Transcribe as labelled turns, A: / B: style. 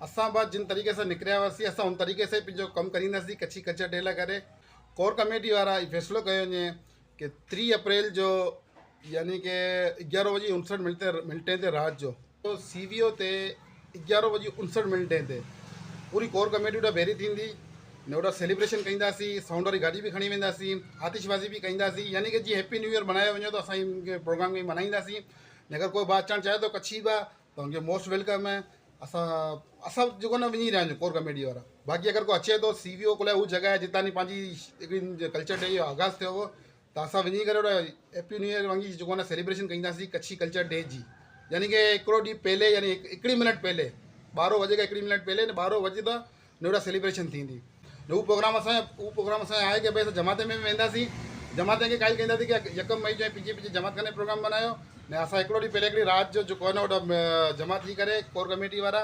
A: असां बस जिन तरीक़े सां निकिरिया हुआसीं असां उन तरीक़े से पंहिंजो कमु करींदासीं कच्छी कल्चर डे लाइ करे। कोर कमेटी वारा इहो फ़ैसिलो कयो वञे कि 3 अप्रैल जो यानी कि 11:59 ते राति जो तो CVO ते 11:59 ते पूरी कोर कमेटी उॾा भेरी थींदी ने ओॾा सेलिब्रेशन कंदासीं। साउंड वारी गाॾी बि खणी वेंदासीं, आतिशबाज़ी बि कंदासीं, यानी कि जीअं हैप्पी न्यू ईयर मल्हायो वञे तो असां इनखे प्रोग्राम में मल्हाईंदासीं। ने अगरि कोई भाउ अचणु चाहे थो कच्छी बि त हुनखे मोस्ट वेलकम आहे। असां जेको न वञी रहिया आहियूं कोर कमेटी वारा। बाक़ी अगरि कोई अचे थो CVO को लाइ उहा जॻह आहे जितां पंहिंजी हिकिड़ी कल्चर डे जो आगाज़ थियो हो, त असां वञी करे ओॾा हैप्पी न्यू ईयर वांगी जेको आहे न सेलिब्रेशन कंदासीं कच्छी कल्चर डे जी। यानी कि हिकिड़ो ॾींहुं पहले, यानी 1 मिनट पहले, 12 वॼे 1 मिनट पहले ने 12 वॼे त ने ओॾा सेलिब्रेशन थींदी। उहो प्रोग्राम असांजो आहे कि भई असां जमात में बि वेंदासीं, जमात खे काइल कंदासीं कि 1 मई जो पंहिंजे जमात खाने प्रोग्राम बनायो ने असां हिकिड़ो ॾींहुं पहले हिकिड़ी राति जो जेको आहे न ओॾा जमा थी करे कोर कमेटी वारा